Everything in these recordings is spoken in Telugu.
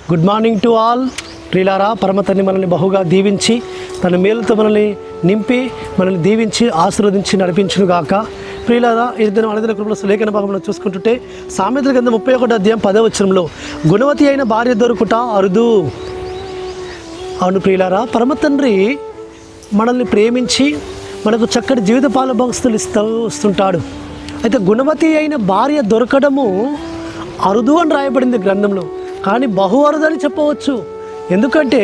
Good morning to all. ప్రియులారా, పరమతన్ని మనల్ని బహుగా దీవించి తన మేలుతో మనల్ని నింపి మనల్ని దీవించి ఆశీర్వదించి నడిపించును గాక. ప్రియులారా, ఈ దినం అనుదిన కృపల లేఖన భాగంలో చూసుకుంటుంటే సామెతల గ్రంథం 31వ అధ్యాయం 10వ వచనంలో గుణవతి అయిన భార్య దొరుకుట అరుదు. అవును ప్రియులారా, పరమతండ్రి మనల్ని ప్రేమించి మనకు చక్కటి జీవిత పాలభాగస్తులు వస్తుంటాడు. అయితే గుణవతి అయిన భార్య దొరకడము అరుదు అని రాయబడింది గ్రంథంలో, కానీ బహు అరుదని చెప్పవచ్చు. ఎందుకంటే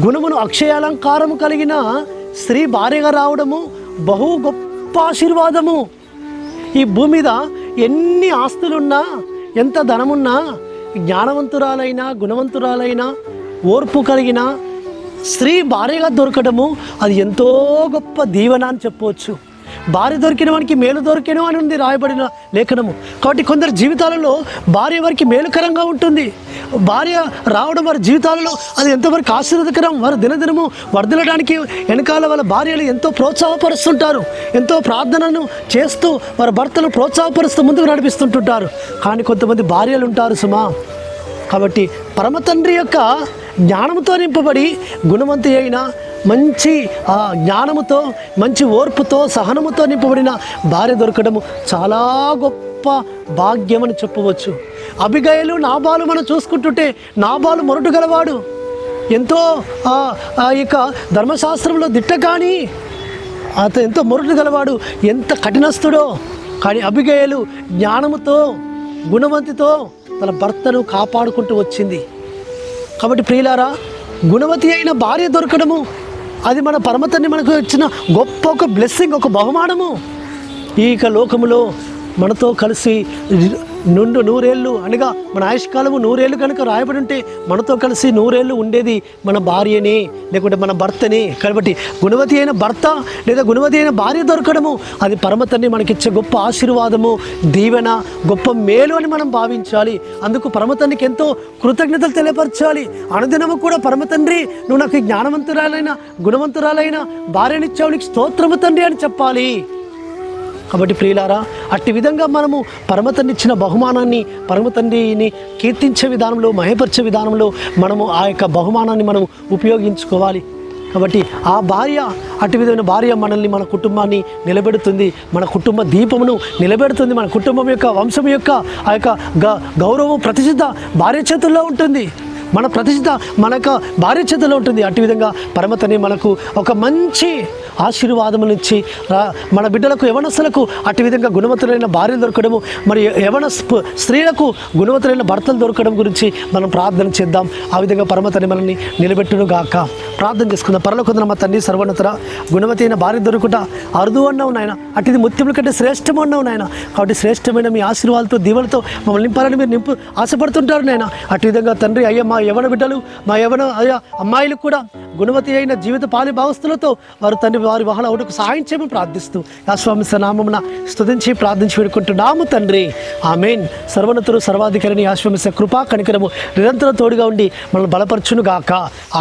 గుణమును అక్షయాలంకారము కలిగిన స్త్రీ భార్యగా రావడము బహు గొప్ప ఆశీర్వాదము. ఈ భూమి మీద ఎన్ని ఆస్తులున్నా, ఎంత ధనమున్నా, జ్ఞానవంతురాలైనా గుణవంతురాలైనా ఓర్పు కలిగిన స్త్రీ భార్యగా దొరకడము అది ఎంతో గొప్ప దీవెన అని చెప్పవచ్చు. భార్య దొరికిన వానికి మేలు దొరికిన అని ఉంది రాయబడిన లేఖనము. కాబట్టి కొందరి జీవితాలలో భార్య వారికి మేలుకరంగా ఉంటుంది. భార్య రావడం వారి జీవితాలలో అది ఎంతవరకు ఆశీర్వదకరం. వారు దినదినము వర్ధిల్లడానికి వెనకాల వాళ్ళ భార్యలు ఎంతో ప్రోత్సాహపరుస్తుంటారు. ఎంతో ప్రార్థనను చేస్తూ వారి భర్తలు ప్రోత్సాహపరుస్తూ ముందుకు నడిపిస్తుంటుంటారు. కానీ కొంతమంది భార్యలు ఉంటారు సుమా. కాబట్టి పరమతండ్రి యొక్క జ్ఞానంతో నింపబడి గుణవంతి అయిన మంచి జ్ఞానముతో మంచి ఓర్పుతో సహనముతో నింపబడిన భార్య దొరకడము చాలా గొప్ప భాగ్యం అని చెప్పవచ్చు. అబిగయలు నాబాలు మనం చూసుకుంటుంటే నాబాలు మొరటు గలవాడు, ఎంతో ఇక ధర్మశాస్త్రంలో దిట్ట, కానీ అతను ఎంతో మొరటు గలవాడు, ఎంత కఠినస్తుడో. కానీ అబిగయలు జ్ఞానముతో గుణవంతితో తన భర్తను కాపాడుకుంటూ వచ్చింది. కాబట్టి ప్రియులారా, గుణవతి అయిన భార్య దొరకడము అది మన పరమతన్ని మనకు ఇచ్చిన గొప్ప ఒక బ్లెస్సింగ్, ఒక బహుమానము. ఈ లోకములో మనతో కలిసి నుండు 100 ఏళ్ళు అనగా మన ఆయుష్కాలము 100 ఏళ్ళు కనుక రాయబడి ఉంటే మనతో కలిసి 100 ఏళ్ళు ఉండేది మన భార్యనే, లేకుంటే మన భర్తనే. కాబట్టి గుణవతి అయిన భర్త లేదా గుణవతి అయిన భార్య దొరకడము అది పరమతండ్రి మనకిచ్చే గొప్ప ఆశీర్వాదము, దీవెన, గొప్ప మేలు అని మనం భావించాలి. అందుకు పరమతండ్రికి ఎంతో కృతజ్ఞతలు తెలియపరచాలి. అనుదినము కూడా పరమతండ్రి, నువ్వు నాకు జ్ఞానవంతురాలైన గుణవంతురాలైన భార్యనిచ్చావు, నీకు స్తోత్రము తండ్రి అని చెప్పాలి. కాబట్టి ప్రియులారా, అట్టి విధంగా మనము పరమతండ్రి ఇచ్చిన బహుమానాన్ని, పరమతండ్రిని కీర్తించే విధానంలో, మహిమపరిచే విధానంలో మనము ఆ యొక్క బహుమానాన్ని మనం ఉపయోగించుకోవాలి. కాబట్టి ఆ భార్య, అట్టి విధమైన భార్య మనల్ని, మన కుటుంబాన్ని నిలబెడుతుంది, మన కుటుంబ దీపమును నిలబెడుతుంది. మన కుటుంబం యొక్క వంశం యొక్క ఆ యొక్క గౌరవం, ప్రతిష్ఠ భార్య చేతుల్లో ఉంటుంది. మన ప్రతిష్ఠ మన యొక్క భార్య చేతుల్లో ఉంటుంది. అట్టి విధంగా పరమతండ్రి మనకు ఒక మంచి ఆశీర్వాదములు ఇచ్చి మన బిడ్డలకు, యవనస్తులకు అట్టి విధంగా గుణవంతులైన భార్యలు దొరకడము, మరి యవన స్త్రీలకు గుణవంతులైన భర్తలు దొరకడం గురించి మనం ప్రార్థన చేద్దాం. ఆ విధంగా పరమతండ్రి మనల్ని నిలబెట్టును గాక. ప్రార్థన చేసుకుందాం. పరలోకమున మా తండ్రి, సర్వోన్నత గుణవతి అయిన భార్య దొరుకుట అరుదు అన్నావు నాయన. అటుది ముత్యముల కంటే శ్రేష్టం అన్నావు నాయన. కాబట్టి శ్రేష్టమైన మీ ఆశీర్వాదాలతో, దీవెలతో మమ్మల్ని నింపాలని మీరు ఆశపడుతుంటారు నాయన. అటు విధంగా తండ్రి అయ్యా, మా యవన బిడ్డలు, మా యవన అయ్యా అమ్మాయిలు కూడా గుణవతి అయిన జీవిత పాలి భావస్తులతో వారు తండ్రి వారి వాహన ఒకటికి సహాయం చేయమని ప్రార్థిస్తూ యాశ్వామిస నామమున స్తుతించి ప్రార్థించి వేడుకుంటున్నాము తండ్రి. ఆమేన్. సర్వోన్నతుడు సర్వాధికారిని యాశ్వామిస కృపా కనికరము నిరంతరం తోడుగా ఉండి మనల్ని బలపరచును గాక.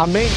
ఆమేన్.